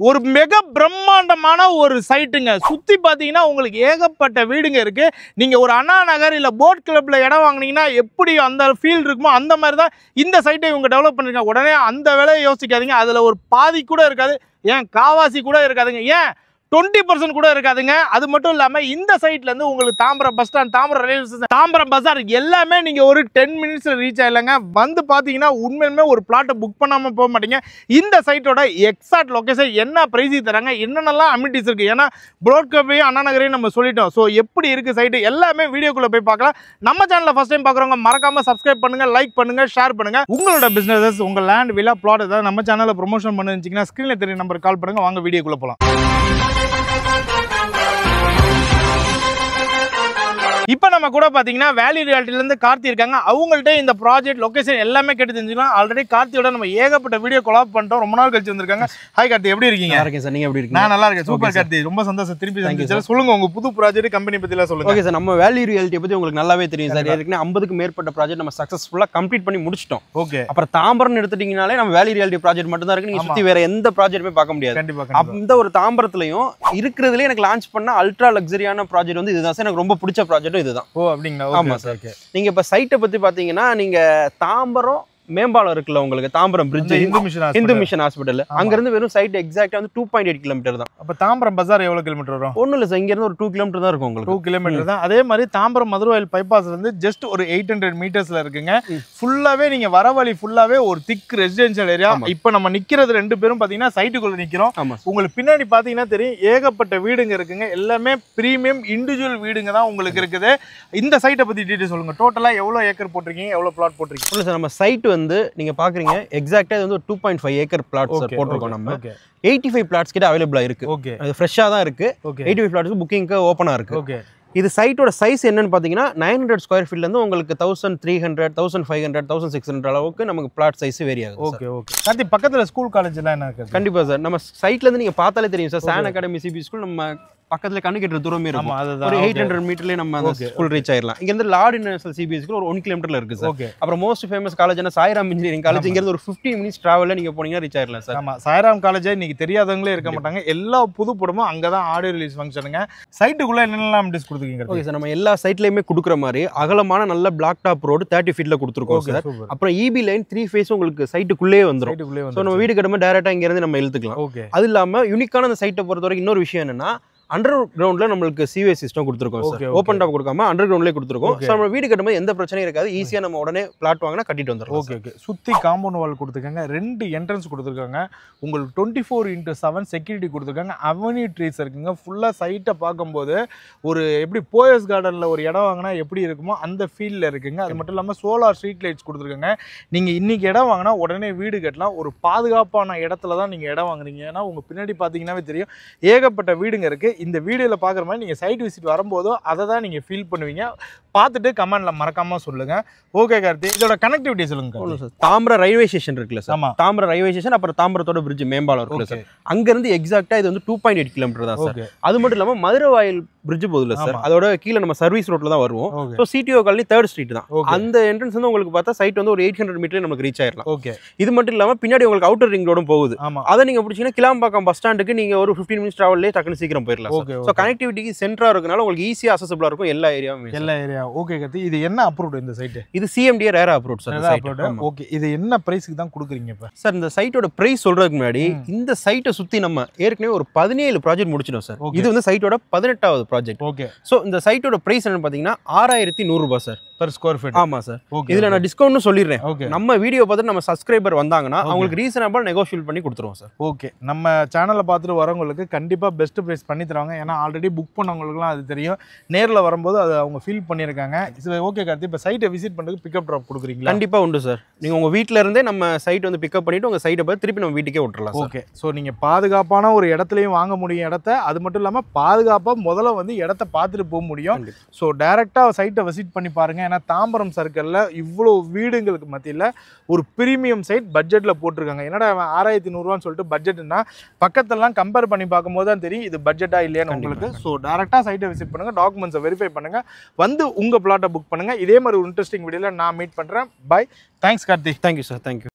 ஒரு மெகா பிரம்மாண்டமான ஒரு சைட்டுங்க. சுத்தி பாத்தீங்கன்னா உங்களுக்கு ஏகப்பட்ட வீடுங்க இருக்கு. நீங்க ஒரு அண்ணா நகர் இல்ல போட் கிளப்ல இடம் வாங்குனீங்கன்னா எப்படி அந்த ஃபீல் இருக்குமோ அந்த மாதிரி தான் இந்த சைட்டை இவங்க டெவலப் பண்ணிருக்காங்க. உடனே அந்த வேலையை யோசிக்காதீங்க. அதுல ஒரு பாதி கூட இருக்காது, ஏன் காவாசி கூட இருக்காதுங்க, ஏன் 20% கூட இருக்காதுங்க. அது மட்டும் இல்லாம இந்த சைட்ல இருந்து உங்களுக்கு Tambaram bus stand, Tambaram railway station, Tambaram பஸார் எல்லாமே நீங்க ஒரு 10 மினிட்ஸ்ல ரீச் ஆயிடலாங்க. வந்து பாத்தீங்கன்னா உண்மையுமே ஒரு பிளாட்டை புக் பண்ணாம போக மாட்டீங்க. இந்த சைட்டோட எக்ஸாக்ட் லொகேஷன், என்ன பிரைஸிங் தராங்க, என்னென்னலாம் அமினிட்டிஸ் இருக்கு, ஏன்னா புரோட்கப்பையும் அண்ணா நகரையும் நம்ம சொல்லிட்டோம். ஸோ எப்படி இருக்கு சைட்டு எல்லாமே வீடியோக்குள்ள போய் பார்க்கலாம். நம்ம சேனலை ஃபர்ஸ்ட் டைம் பார்க்குறவங்க மறக்காம சப்ஸ்கிரைப் பண்ணுங்க, லைக் பண்ணுங்க, ஷேர் பண்ணுங்க. உங்களோட பிசினஸ், உங்க லேண்ட், வில்லா, பிளாட் ஏதாவது நம்ம சேனல்ல ப்ரொமோஷன் பண்ணுச்சுங்கன்னா ஸ்கிரீன்ல தெரிய நம்பர் கால் பண்ணுங்க. வாங்க வீடியோக்குள்ள போலாம். இப்போ நம்ம கூட பார்த்தீங்கன்னா வேலி ரியாலிட்டிலேருந்து கார்த்தி இருக்காங்க. அவங்கள்ட்ட இந்த ப்ராஜெக்ட் லொகேஷன் எல்லாமே கேட்டு தெரிஞ்சுக்கலாம். ஆல்ரெடி கார்த்தியோட நம்ம ஏகப்பட்ட வீடியோ கொலாப் பண்ணிட்டோம். ரொம்ப நாள் கழிச்சு வந்திருக்காங்க. ஹாய் கார்த்தி, எப்படி இருக்கீங்க? நல்லா இருக்கேன் சார், நீங்க எப்படி இருக்கீங்க? நான் நல்லா இருக்கேன். சூப்பர் கார்த்தி, ரொம்ப சந்தோஷம் திருப்பி சந்திச்சது. சொல்லுங்க உங்க புது ப்ராஜெக்ட் கம்பெனி பத்திலாம் சொல்லுங்க. ஓகே சார், நம்ம வேலி ரியாலிட்டி பத்தி உங்களுக்கு நல்லாவே தெரியும் சார். ஏற்கனவே 50க்கு மேற்பட்ட ப்ராஜெக்ட் நம்ம சக்சஸ்ஃபுல்லா கம்ப்ளீட் பண்ணி முடிச்சிட்டோம். ஓகே. அப்புறம் தாம்பரம் எடுத்துட்டீங்கனாலே நம்ம வேலி ரியாலிட்டி ப்ராஜெக்ட் மட்டும் தான் இருக்கு. நீங்க சுத்தி வேற எந்த ப்ராஜெக்ட்டுமே பார்க்க முடியாது. கண்டிப்பா. அந்த ஒரு தாம்பரத்துலயும் இருக்கிறதுல எனக்கு லான்ச் பண்ண அல்ட்ரா லக்ஸரியான ப்ராஜெக்ட் வந்து இதுதான் சார். எனக்கு ரொம்ப பிடிச்ச ப்ராஜெக்ட் இதுதான். ஓ அப்படிங்களா? ஆமா சார். நீங்க இப்ப சைட்டை பத்தி பாத்தீங்கன்னா, நீங்க தாம்பரம் மேம்பாலம் இருக்குல்ல, உங்களுக்கு Tambaram bridge, Hindu mission hospital, அங்க இருந்து வெறும் சைட் எக்ஸாக்ட்டா வந்து 2.8 கிலோமீட்டர் தான். அப்ப தாம்பரம் பஸார் எவ்வளவு கிலோமீட்டர் வரும்? ஒண்ணும் இல்ல சார், இங்க இருந்து ஒரு 2 கிலோமீட்டர் தான் இருக்கும் உங்களுக்கு. 2 கிலோமீட்டர் தான். அதே மாதிரி தாம்பரம் மதுரவாயில் பைபாஸ்ல இருந்து ஜஸ்ட் ஒரு 800 மீட்டர்ஸ்ல இருக்குங்க. ஃபுல்லாவே நீங்க வர வழி ஃபுல்லாவே ஒரு திக் ரெசிடென்ஷியல் ஏரியா. இப்போ நம்ம நிக்கிறது ரெண்டு பேரும் பாத்தீங்கன்னா சைட்டுக்குள்ள நிக்கிறோம். உங்களுக்கு பின்னாடி பாத்தீங்கன்னா தெரியும் ஏகப்பட்ட வீடுங்க இருக்குங்க. எல்லாமே பிரீமியம் இண்டிவிஜுவல் வீடுங்க தான் உங்களுக்கு இருக்குது. இந்த சைட்டை பத்தி டீடைல் சொல்லுங்க. டோட்டலா எவ்வளவு ஏக்கர் போட்டிருக்கீங்க, எவ்வளவு பிளாட் போட்டிருக்கீங்க? இல்ல சார், நம்ம சைட் வந்து நீங்க பாக்குறீங்க எக்ஸாக்ட்டா இது வந்து 2.5 ஏக்கர் பிளாட் சார் போட்டுருக்கோம். நம்ம 85 பிளாட்ஸ் கிட்ட அவைலபிளா இருக்கு. அது ஃப்ரெஷ்ஷா தான் இருக்கு. 85 பிளாட்ஸ் புக்கிங்க்கு ஓபனா இருக்கு. ஓகே. இது சைட்டோட சைஸ் என்னன்னு பாத்தீங்கன்னா 900 ஸ்கொயர் ஃபீட்ல இருந்து உங்களுக்கு 1300, 1500, 1600 அளவுக்கு நமக்கு பிளாட் சைஸ் வேரி ஆகுது. ஓகே. கார்த்தி, பக்கத்துல ஸ்கூல் காலேஜ் எல்லாம் என்ன இருக்கு? கண்டிப்பா சார், நம்ம சைட்ல இருந்து நீங்க பார்த்தாலே தெரியும் சார். சான் அகாடமி சிபி ஸ்கூல் நம்ம பக்கத்துல கண்ணு கெட்டுற தூரமே இருக்கும். ஒரு 800 மீட்டர்லயே நம்ம அந்த ஸ்கூல் ரீச் ஆயிடலாம். இங்க இருந்து லார்ட் இன்டர்நேஷனல் சிபிஎஸ் ஸ்கூல் ஒரு 1 கிலோமீட்டர்ல இருக்கு சார். அப்புறம் most famous college Sairam engineering college. இங்க இருந்து ஒரு 15 மினிட்ஸ் டிராவல்ல நீங்க போனீங்கன்னா ரீச் ஆயிடலாம் சார். ஆமா, சாய்ராம் காலேஜ் இன்னைக்கு தெரியாதவங்களே இருக்க மாட்டாங்க. எல்லா புது படமும் அங்கதான் ஆடியோ ரிலீஸ் ஃபங்க்ஷனுங்க. சைட்டுக்குள்ள என்னெல்லாம் டிஸ் கொடுத்துருக்கீங்க? ஓகே சார், நம்ம எல்லா சைட்லயுமே கொடுக்குற மாதிரி அகலமான நல்ல பிளாக் டாப் ரோடு 30 ஃபீட்ல கொடுத்துருக்கோம் சார். அப்புறம் இபி லைன் 3 ஃபேஸ் உங்களுக்கு சைட்டுக்குள்ளே வந்துரும். சோ நம்ம வீடு கட்டும்போது டைரக்டா இங்க இருந்து நம்ம இழுத்துக்கலாம். அது இல்லாம யூனிக்கான அந்த சைட்டை பொறுத்த வரைக்கும் இன்னொரு விஷயம் என்னன்னா, அண்டர் கிரவுண்ட்ல நம்மளுக்கு சிவேஜ் சிஸ்டம் கொடுத்துருக்கோம் சார். ஓப்பன் டாப் கொடுக்காம அண்டர் கிரவுண்ட்லயே கொடுத்துருக்கோம். சோ நம்ம வீடு கட்டும்போது எந்த பிரச்சனையும் இருக்காது. ஈஸியா நம்ம உடனே பிளாட் வாங்கினா கட்டிட்டு வந்துரும். ஓகே. சுத்தி காம்பவுண்ட் வால் கொடுத்துருக்காங்க, 2 என்ட்ரன்ஸ் கொடுத்துருக்காங்க, உங்களுக்கு 24x7 செக்யூரிட்டி கொடுத்துருக்காங்க, அவென்யூ ட்ரீஸ் இருக்குங்க. ஃபுல்லா சைட்டை பார்க்கும்போது ஒரு எப்படி போயஸ் கார்டன்ல ஒரு இடம் வாங்கினா எப்படி இருக்குமோ அந்த ஃபீல்ல இருக்குங்க. அது மட்டும் இல்லாம சோலார் ஸ்ட்ரீட் லைட்ஸ் கொடுத்துருக்காங்க. நீங்க இன்னைக்கு இடம் வாங்கினா உடனே வீடு கட்டலாம். ஒரு பாதுகாப்பான இடத்துல தான் நீங்க இடம் வாங்குறீங்க. ஏன்னா உங்க பின்னாடி பாத்தீங்கன்னாவே தெரியும் ஏகப்பட்ட வீடுங்க இருக்கு. இந்த வீடியோல பாக்குற மாதிரி நீங்க சைட் விசிட் வரும்போதோ அதை தான் நீங்க ஃபீல் பண்ணுவீங்க. பார்த்துட்டு கமெண்ட்ல மறக்காம சொல்லுங்க. ஓகே கார்த்தி, இதோட கனெக்டிவிட்டி சொல்லுங்க. தாம்பரம் ரயில்வே ஸ்டேஷன் இருக்குல்ல சார், தாம்பரம் ரயில்வே ஸ்டேஷன், அப்புறம் தாம்பரத்தோட பிரிட்ஜ் மேம்பாலம் இருக்குல்ல சார், அங்க இருந்து எக்ஸாக்ட்டா இது வந்து 2.8 கிலோமீட்டர் தான் சார். அது மட்டும் இல்லாம மதுரவாயில் பிரிட்ஜ் போதுல சார், அதோட கீழே நம்ம சர்வீஸ் ரோட்ல தான் வருவோம். So CTO colony 3rd street தான். அந்த என்ட்ரன்ஸ் வந்து உங்களுக்கு பார்த்தா சைட் வந்து ஒரு 800 மீட்டர்ல நமக்கு ரீச் ஆயிரலாம். ஓகே. இது மட்டும் இல்லாம பின்னாடி உங்களுக்கு அவுட்டர் ரிங் ரோடும் போகுது. அதை நீங்க பிடிச்சீங்கன்னா கிளாம்பாக்கம் பஸ் ஸ்டாண்டுக்கு நீங்க ஒரு 15 மினிட்ஸ் டிராவல்லே டக்குனு சீக்கிரம் போயிடலாம். சோ கனெக்டிவிட்டிக்கு சென்டரா இருக்கனால உங்களுக்கு ஈஸியா அக்சஸபிளா இருக்கும் எல்லா ஏரியாவும். ஓகே கார்த்தி, இது என்ன அப்ரூவ்ட் இந்த சைட்? இது சிஎம்டிஏ ரேரா அப்ரூவ்ட் சார். ஓகே. இது என்ன பிரைஸ்க்கு தான் கொடுக்குறீங்க இப்ப? சார் இந்த சைட்டோட பிரைஸ் சொல்றதுக்கு முன்னாடி இந்த சைட்டை சுத்தி நம்ம ஏற்கனவே ஒரு 17 ப்ராஜெக்ட் முடிச்சிட்டோம் சார். இது வந்து சைட்டோட 18வது ப்ராஜெக்ட். ஓகே. சோ இந்த சைட்டோட பிரைஸ் என்னன்னு பாத்தீங்கன்னா 6100 ரூபாய் சார் per square feet. ஆமா சார். இதுல நான் டிஸ்கவுண்ட் சொல்லிடுறேன். நம்ம வீடியோ பார்த்து நம்ம சப்ஸ்கிரைபர் வந்தாங்கன்னா அவங்களுக்கு ரீசனபிள் நெகோஷியேட் பண்ணி கொடுத்துருவோம் சார். ஓகே. நம்ம சேனலை பார்த்துட்டு வரவங்களுக்கு கண்டிப்பா பெஸ்ட் பிரைஸ் பண்ணி தருவாங்க. ஏன்னா ஆல்ரெடி புக் பண்ணவங்களுக்குலாம் அது தெரியும். நேரில் வரும்போது அது அவங்க ஃபீல் பண்ணியிருக்காங்க. ஓகே கார்த்தி, இப்போ சைட்டை விசிட் பண்ணுறதுக்கு பிக்கப் ட்ராப் கொடுக்குறீங்களா? கண்டிப்பா உண்டு சார். நீங்க உங்க வீட்டில இருந்தே நம்ம சைட் வந்து பிக்கப் பண்ணிட்டு உங்க சைட்டை பார்த்து திருப்பி நம்ம வீட்டுக்கே விட்டுறலாம். ஓகே. ஸோ நீங்க பாதுகாப்பான ஒரு இடத்துலையும் வாங்க முடியும் இடத்த. அது மட்டும் இல்லாமல் பாதுகாப்பாக முதல்ல வந்து இடத்த பார்த்துட்டு போக முடியும். ஸோ டைரெக்டாக சைட்டை விசிட் பண்ணி பாருங்க. ஏன்னா தாம்பரம் சர்க்கிளில் இவ்வளோ வீடுங்களுக்கு மத்தியில் ஒரு பிரீமியம் சைட் பட்ஜெட்டில் போட்டிருக்காங்க. என்னடா 6100 சொல்லிட்டு பட்ஜெட்னா பக்கத்தெல்லாம் கம்பேர் பண்ணி பார்க்கும்போது தான் தெரியும் இது பட்ஜெட்டா இல்லையான்னு உங்களுக்கு. ஸோ டேரெக்டாக சைட்டை விசிட் பண்ணுங்க, டாக்குமெண்ட்ஸை வெரிஃபை பண்ணுங்க, வந்து உங்கள் பிளாட்டை புக் பண்ணுங்க. இதே மாதிரி ஒரு இன்ட்ரெஸ்டிங் வீடியோவில் நான் மீட் பண்ணுறேன். Bye. Thanks Karthi. Thank you sir. Thank you.